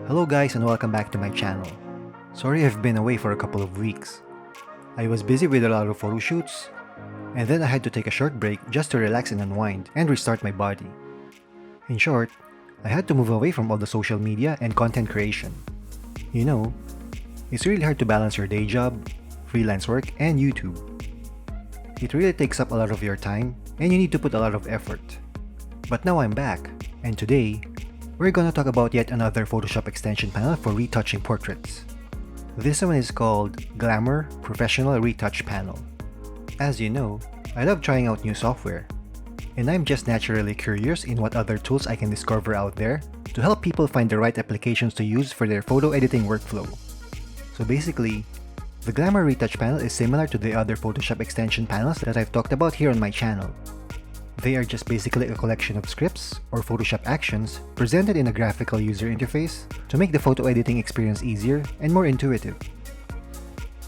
Hello guys and welcome back to my channel. Sorry I've been away for a couple of weeks. I was busy with a lot of photo shoots, and then I had to take a short break just to relax and unwind and restart my body. In short, I had to move away from all the social media and content creation. You know, it's really hard to balance your day job, freelance work, and YouTube. It really takes up a lot of your time and you need to put a lot of effort. But now I'm back, and today, we're gonna talk about yet another Photoshop extension panel for retouching portraits. This one is called Glamour Professional Retouch Panel. As you know, I love trying out new software, and I'm just naturally curious in what other tools I can discover out there to help people find the right applications to use for their photo editing workflow. So basically, the Glamour Retouch panel is similar to the other Photoshop extension panels that I've talked about here on my channel. They are just basically a collection of scripts or Photoshop actions presented in a graphical user interface to make the photo editing experience easier and more intuitive.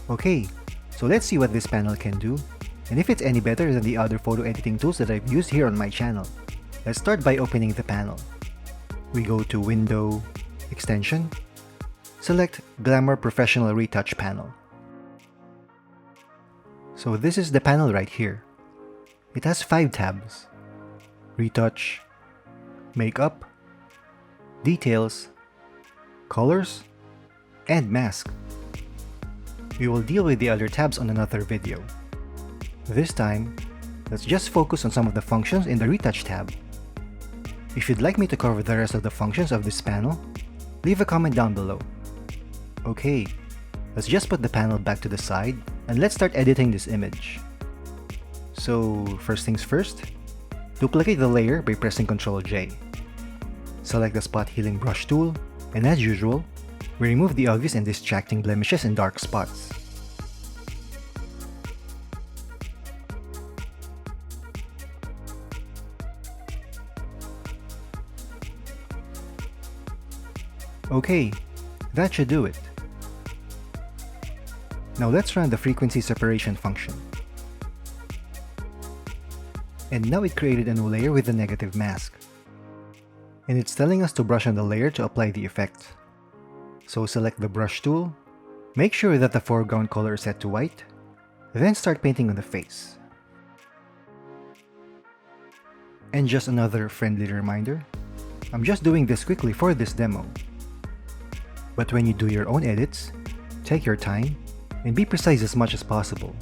Okay, so let's see what this panel can do and if it's any better than the other photo editing tools that I've used here on my channel. Let's start by opening the panel. We go to Window, Extension, select Glamour Professional Retouch Panel. So this is the panel right here. It has 5 tabs: Retouch, Makeup, Details, Colors, and Mask. We will deal with the other tabs on another video. This time, let's just focus on some of the functions in the Retouch tab. If you'd like me to cover the rest of the functions of this panel, leave a comment down below. Okay, let's just put the panel back to the side and let's start editing this image. So first things first, duplicate the layer by pressing Ctrl J. Select the spot healing brush tool, and as usual, we remove the obvious and distracting blemishes and dark spots. Okay, that should do it. Now let's run the frequency separation function. And now it created a new layer with a negative mask. And it's telling us to brush on the layer to apply the effect. So select the brush tool, make sure that the foreground color is set to white, then start painting on the face. And just another friendly reminder, I'm just doing this quickly for this demo. But when you do your own edits, take your time and be precise as much as possible.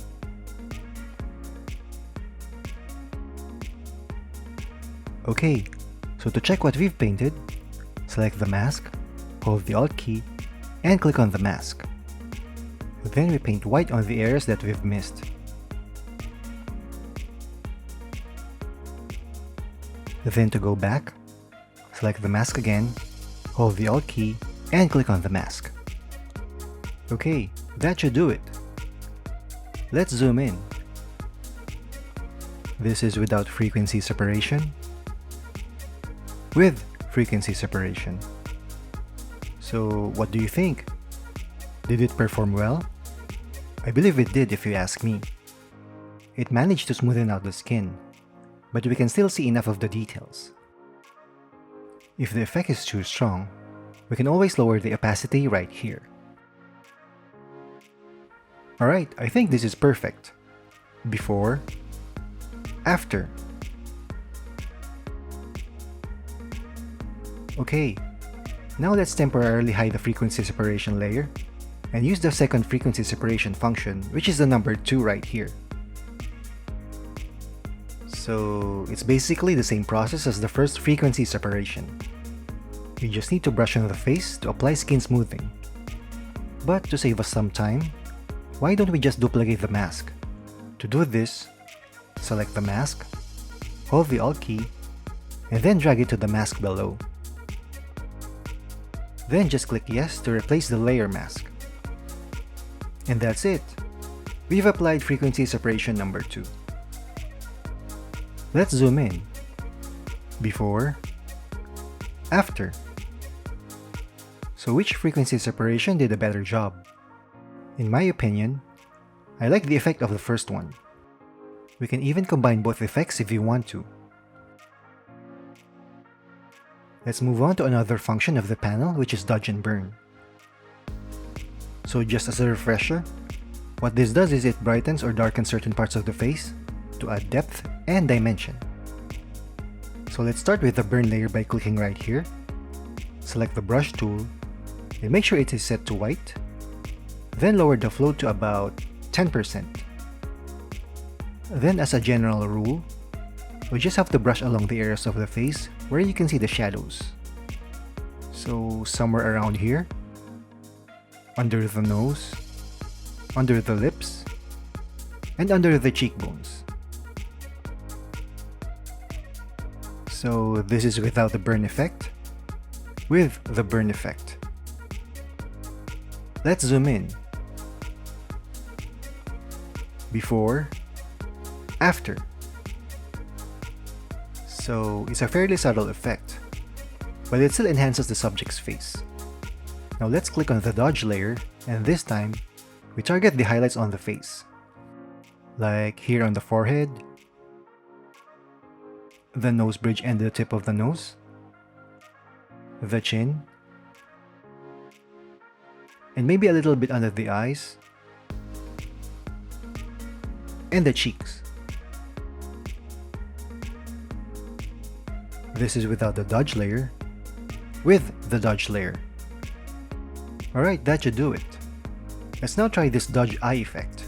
Okay, so to check what we've painted, select the mask, hold the Alt key, and click on the mask. Then we paint white on the areas that we've missed. Then to go back, select the mask again, hold the Alt key, and click on the mask. Okay, that should do it. Let's zoom in. This is without frequency separation. With frequency separation. So what do you think? Did it perform well? I believe it did if you ask me. It managed to smoothen out the skin, but we can still see enough of the details. If the effect is too strong, we can always lower the opacity right here. Alright, I think this is perfect. Before, after. Okay, now let's temporarily hide the frequency separation layer and use the second frequency separation function, which is the number 2 right here. So it's basically the same process as the first frequency separation. You just need to brush on the face to apply skin smoothing. But to save us some time, why don't we just duplicate the mask? To do this, select the mask, hold the Alt key, and then drag it to the mask below. Then just click Yes to replace the layer mask. And that's it! We've applied frequency separation number 2. Let's zoom in. Before, after. So which frequency separation did a better job? In my opinion, I like the effect of the first one. We can even combine both effects if you want to. Let's move on to another function of the panel, which is dodge and burn. So just as a refresher, what this does is it brightens or darkens certain parts of the face to add depth and dimension. So let's start with the burn layer by clicking right here. Select the brush tool and make sure it is set to white. Then lower the flow to about 10%. Then as a general rule, we just have to brush along the areas of the face where you can see the shadows. So somewhere around here, under the nose, under the lips, and under the cheekbones. So this is without the burn effect. With the burn effect. Let's zoom in. Before, after. So it's a fairly subtle effect, but it still enhances the subject's face. Now let's click on the dodge layer, and this time, we target the highlights on the face. Like here on the forehead, the nose bridge and the tip of the nose, the chin, and maybe a little bit under the eyes, and the cheeks. This is without the dodge layer. With the dodge layer. Alright, that should do it. Let's now try this dodge eye effect.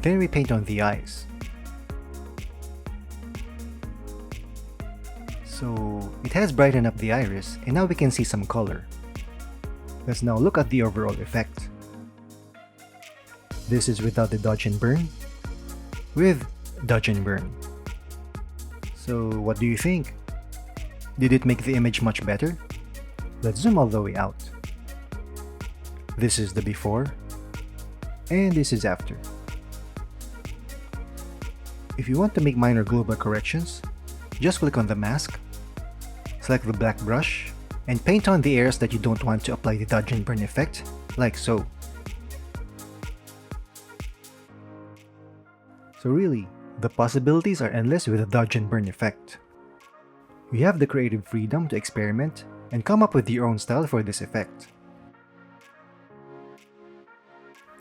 Then we paint on the eyes. So it has brightened up the iris, and now we can see some color. Let's now look at the overall effect. This is without the dodge and burn. With dodge and burn. So what do you think? Did it make the image much better? Let's zoom all the way out. This is the before, and this is after. If you want to make minor global corrections, just click on the mask, select the black brush, and paint on the areas that you don't want to apply the dodge and burn effect, like so. So really, the possibilities are endless with the dodge and burn effect. You have the creative freedom to experiment and come up with your own style for this effect.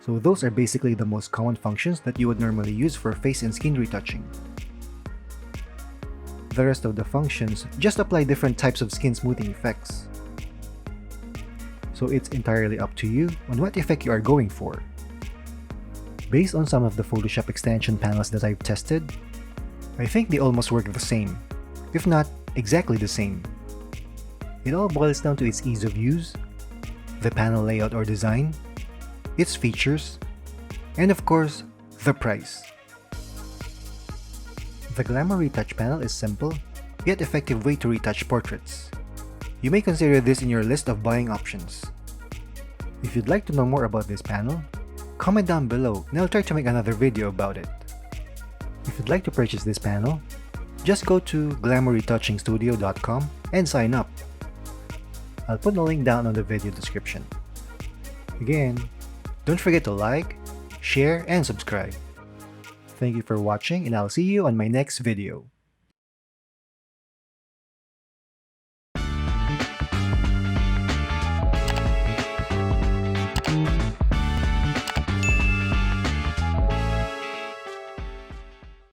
So those are basically the most common functions that you would normally use for face and skin retouching. The rest of the functions just apply different types of skin smoothing effects. So it's entirely up to you on what effect you are going for. Based on some of the Photoshop extension panels that I've tested, I think they almost work the same, if not exactly the same. It all boils down to its ease of use, the panel layout or design, its features, and of course, the price. The Glamour Retouch Panel is simple, yet effective way to retouch portraits. You may consider this in your list of buying options. If you'd like to know more about this panel, comment down below and I'll try to make another video about it. If you'd like to purchase this panel, just go to glamourretouchingstudio.com and sign up. I'll put a link down on the video description. Again, don't forget to like, share, and subscribe. Thank you for watching, and I'll see you on my next video.